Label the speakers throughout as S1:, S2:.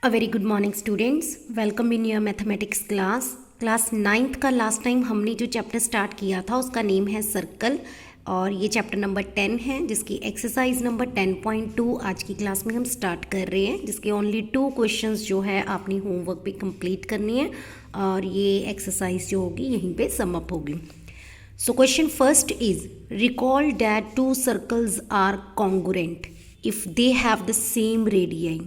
S1: A very good morning students, welcome in your mathematics class 9th का last time हमने जो chapter start किया था उसका नेम है सर्कल और ये चैप्टर नंबर 10 है जिसकी एक्सरसाइज नंबर 10.2 आज की क्लास में हम स्टार्ट कर रहे हैं, जिसके ओनली 2 क्वेश्चंस जो है आपने होमवर्क पे कंप्लीट करनी है और ये एक्सरसाइज जो होगी यहीं पे सम अप होगी। So question first is recall that 2 circles are congruent if they have the same radii.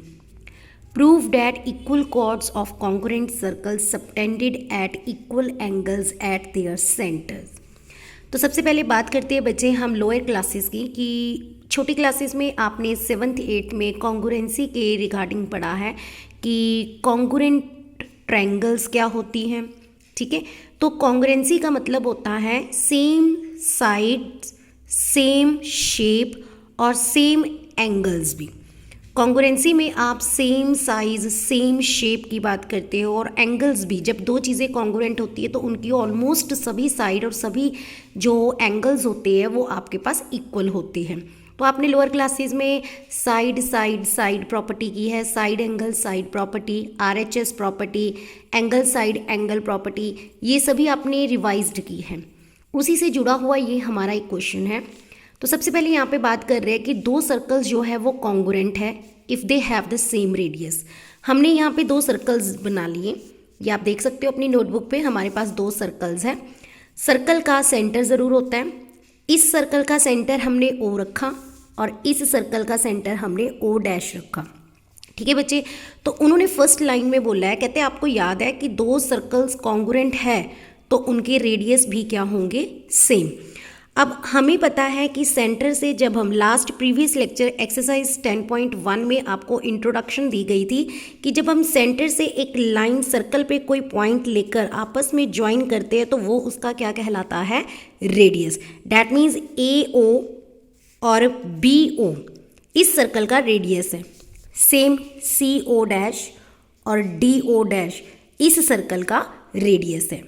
S1: Prove that equal chords of congruent circles subtended at equal angles at their centers। तो सबसे पहले बात करते हैं बच्चे हम lower classes की कि छोटी क्लासेस में आपने 7th 8th में कॉन्ग्रुएंसी के रिगार्डिंग पढ़ा है कि कॉन्ग्रुएंट ट्रायंगल्स क्या होती हैं। ठीक है, तो कॉन्ग्रुएंसी का मतलब होता है सेम साइड, सेम शेप और सेम एंगल्स भी। कॉन्ग्रुएंसी में आप सेम साइज, सेम शेप की बात करते हो और एंगल्स भी। जब दो चीज़ें कॉन्ग्रुएंट होती है तो उनकी ऑलमोस्ट सभी साइड और सभी जो एंगल्स होते हैं वो आपके पास इक्वल होते हैं। तो आपने लोअर क्लासेस में साइड प्रॉपर्टी की है, side angle side property, RHS property, angle side angle property, ये सभी आपने रिवाइज्ड की है। उसी से जुड़ा हुआ ये हमारा एक क्वेश्चन है। तो सबसे पहले यहाँ पे बात कर रहे हैं कि 2 सर्कल्स जो है वो कॉन्ग्रुएंट है if they have the same radius. हमने यहाँ पे 2 सर्कल्स बना लिए, ये आप देख सकते हो अपनी नोटबुक पे। हमारे पास 2 सर्कल्स हैं। सर्कल का सेंटर ज़रूर होता है। इस सर्कल का सेंटर हमने O रखा और इस सर्कल का सेंटर हमने O डैश रखा। ठीक है बच्चे, तो उन्होंने फर्स्ट लाइन में बोला है, कहते हैं आपको याद है कि 2 सर्कल्स कॉन्ग्रुएंट है तो उनके रेडियस भी क्या होंगे, सेम। अब हमें पता है कि सेंटर से, जब हम लास्ट प्रीवियस लेक्चर एक्सरसाइज 10.1 में आपको इंट्रोडक्शन दी गई थी कि जब हम सेंटर से एक लाइन सर्कल पे कोई पॉइंट लेकर आपस में ज्वाइन करते हैं तो वो उसका क्या कहलाता है, रेडियस। डैट मीन्स AO और BO इस सर्कल का रेडियस है। सेम CO डैश और DO डैश इस सर्कल का रेडियस है।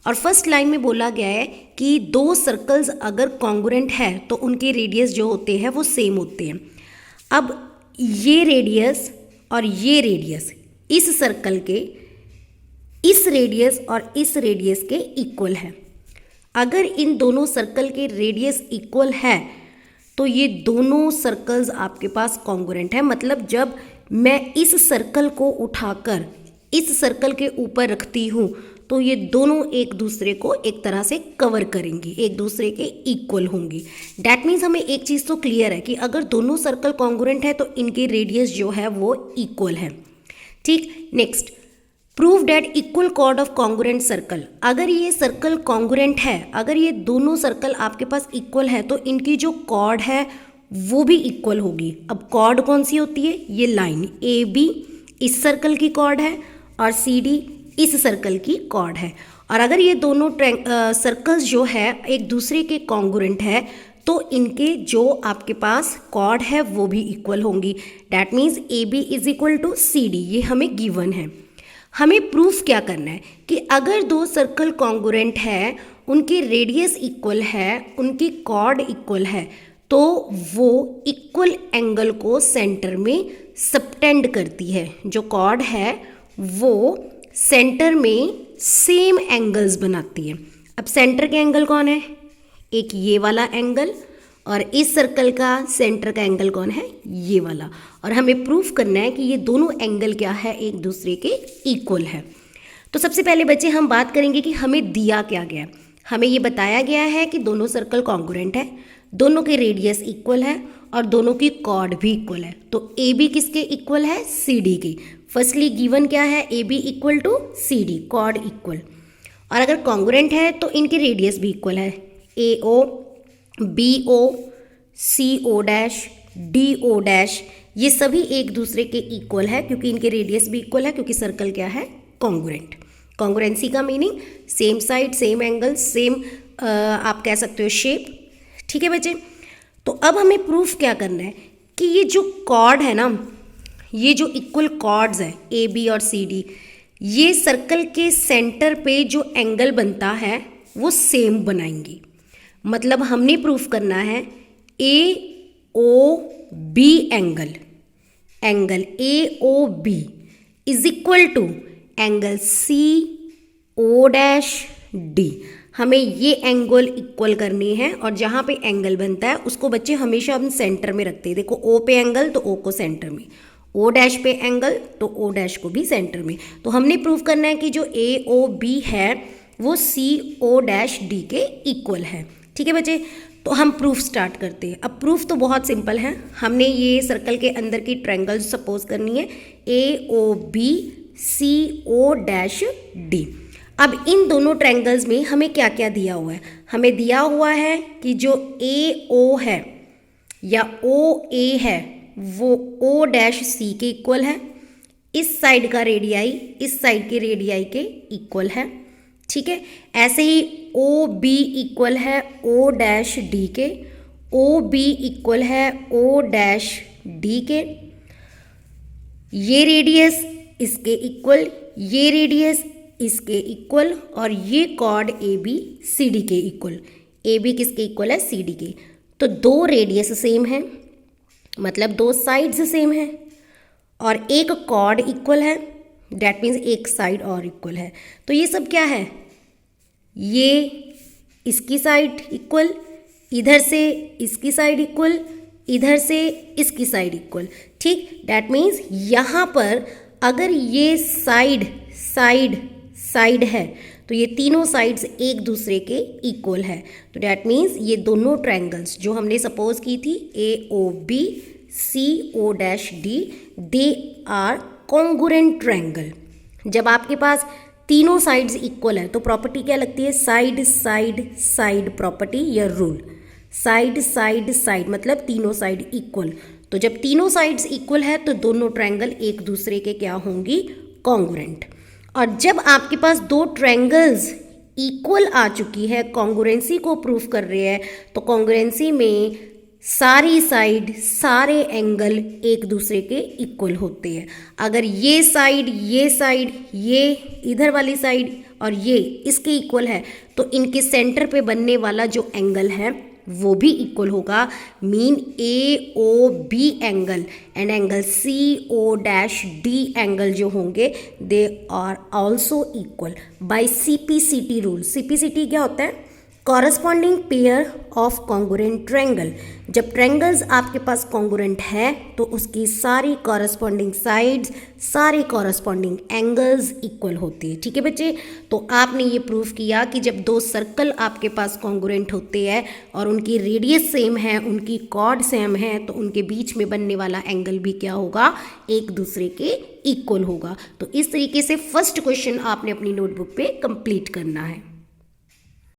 S1: और फर्स्ट लाइन में बोला गया है कि 2 सर्कल्स अगर कॉन्ग्रुएंट है तो उनके रेडियस जो होते हैं वो सेम होते हैं। अब ये रेडियस और ये रेडियस इस सर्कल के इस रेडियस और इस रेडियस के इक्वल है। अगर इन दोनों सर्कल के रेडियस इक्वल है तो ये दोनों सर्कल्स आपके पास कॉन्ग्रुएंट है। मतलब जब मैं इस सर्कल को उठाकर इस सर्कल के ऊपर रखती हूँ तो ये दोनों एक दूसरे को एक तरह से कवर करेंगी, एक दूसरे के इक्वल होंगी। डैट मीन्स हमें एक चीज़ तो क्लियर है कि अगर दोनों सर्कल कॉन्ग्रुएंट है तो इनके रेडियस जो है वो इक्वल है। ठीक, next, prove that equal cord of congruent circle. अगर ये सर्कल कॉन्ग्रुएंट है, अगर ये दोनों सर्कल आपके पास इक्वल है तो इनकी जो कॉर्ड है वो भी इक्वल होगी। अब कॉर्ड कौन सी होती है, ये लाइन AB इस सर्कल की कॉर्ड है और CD इस सर्कल की कॉर्ड है। और अगर ये दोनों सर्कल्स जो है एक दूसरे के कॉन्ग्रुएंट है तो इनके जो आपके पास कॉर्ड है वो भी इक्वल होंगी। That means AB is equal to CD, ये हमें गिवन है। हमें प्रूफ क्या करना है कि अगर 2 सर्कल कॉन्ग्रुएंट है, उनके रेडियस इक्वल है, उनकी कॉर्ड इक्वल है, तो वो इक्वल एंगल को सेंटर में सबटेंड करती है। जो कॉर्ड है वो सेंटर में सेम एंगल्स बनाती है। अब सेंटर के एंगल कौन है, एक ये वाला एंगल, और इस सर्कल का सेंटर का एंगल कौन है, ये वाला। और हमें प्रूफ करना है कि ये दोनों एंगल क्या है, एक दूसरे के इक्वल है। तो सबसे पहले बच्चे हम बात करेंगे कि हमें दिया क्या गया है। हमें ये बताया गया है कि दोनों सर्कल कॉन्ग्रुएंट है, दोनों के रेडियस इक्वल है और दोनों की कॉर्ड भी इक्वल है। तो AB किसके इक्वल है, CD की। फर्स्टली गिवन क्या है, AB equal to CD, chord equal. और अगर कॉन्ग्रुएंट है तो इनके रेडियस भी इक्वल है। AO BO CO dash DO dash ये सभी एक दूसरे के इक्वल है क्योंकि इनके रेडियस भी इक्वल है, क्योंकि सर्कल क्या है, कॉन्ग्रुएंट। कॉन्ग्रुएंसी का meaning same side, same angle, same आप कह सकते हो शेप। ठीक है बच्चे, तो अब हमें प्रूफ क्या करना है कि ये जो कॉर्ड है ना, ये जो इक्वल कॉर्ड्स है AB और CD, ये सर्कल के सेंटर पे जो एंगल बनता है वो सेम बनाएंगी। मतलब हमने प्रूफ करना है AOB angle AOB is equal to angle C O dash D. हमें ये एंगल इक्वल करनी है और जहाँ पे एंगल बनता है उसको बच्चे हमेशा हम सेंटर में रखते हैं। देखो ओ पे एंगल तो ओ को सेंटर में, ओ डैश पे एंगल तो ओ डैश को भी सेंटर में। तो हमने प्रूव करना है कि जो ए ओ बी है वो सी ओ डैश डी के इक्वल है। ठीक है बच्चे, तो हम प्रूफ स्टार्ट करते हैं। अब प्रूफ तो बहुत सिंपल है। हमने ये सर्कल के अंदर की ट्रायंगल सपोज करनी है A O B C O dash D. अब इन दोनों ट्रायंगल्स में हमें क्या क्या दिया हुआ है? हमें दिया हुआ है कि जो ए ओ है या ओ ए है वो ओ डैश सी के इक्वल है, इस साइड का रेडियाई इस साइड के रेडियाई के इक्वल है। ठीक है, ऐसे ही ओ बी इक्वल है ओ डैश डी के, ओ बी इक्वल है ओ डैश डी के, ये रेडियस इसके इक्वल, ये रेडियस इसके इक्वल और ये chord A B C D के इक्वल। ए बी किसके इक्वल है? सी डी के। तो दो रेडियस सेम है, मतलब दो साइड्स सेम है और एक कॉर्ड इक्वल है, डैट मीन्स एक साइड और इक्वल है। तो ये सब क्या है? ये इसकी साइड इक्वल, इधर से इसकी साइड इक्वल, इधर से इसकी साइड इक्वल। ठीक, डैट मीन्स यहाँ पर अगर ये साइड साइड साइड है तो ये तीनों साइड्स एक दूसरे के इक्वल है। तो डैट मीन्स ये दोनों ट्रायंगल्स जो हमने सपोज की थी A O B C O dash D, they are congruent triangle. जब आपके पास तीनों साइड्स इक्वल है तो प्रॉपर्टी क्या लगती है? साइड साइड साइड प्रॉपर्टी या रूल। साइड साइड साइड मतलब तीनों साइड इक्वल। तो जब तीनों साइड्स इक्वल है तो दोनों ट्रायंगल एक दूसरे के क्या होंगी? कॉन्ग्रुएंट। और जब आपके पास दो ट्रायंगल्स इक्वल आ चुकी है, कॉन्ग्रुएंसी को प्रूफ कर रहे हैं, तो कॉन्ग्रुएंसी में सारी साइड सारे एंगल एक दूसरे के इक्वल होते हैं। अगर ये साइड ये इधर वाली साइड और ये इसके इक्वल है तो इनके सेंटर पे बनने वाला जो एंगल है वो भी इक्वल होगा। Mean A O B angle and angle C O dash D angle जो होंगे they are also equal by CPCT rule. CPCT क्या होता है? Corresponding pair of congruent triangle. जब ट्रायंगल्स आपके पास कॉन्ग्रुएंट है तो उसकी सारी कॉरस्पॉन्डिंग साइड्स सारे कॉरस्पॉन्डिंग एंगल्स इक्वल होते हैं। ठीक है बच्चे, तो आपने ये प्रूफ किया कि जब दो सर्कल आपके पास कॉन्ग्रुएंट होते हैं और उनकी रेडियस सेम है, उनकी कॉर्ड सेम है, तो उनके बीच में बनने वाला एंगल भी क्या होगा? एक दूसरे के इक्वल होगा। तो इस तरीके से फर्स्ट क्वेश्चन आपने अपनी नोटबुक पे कंप्लीट करना है।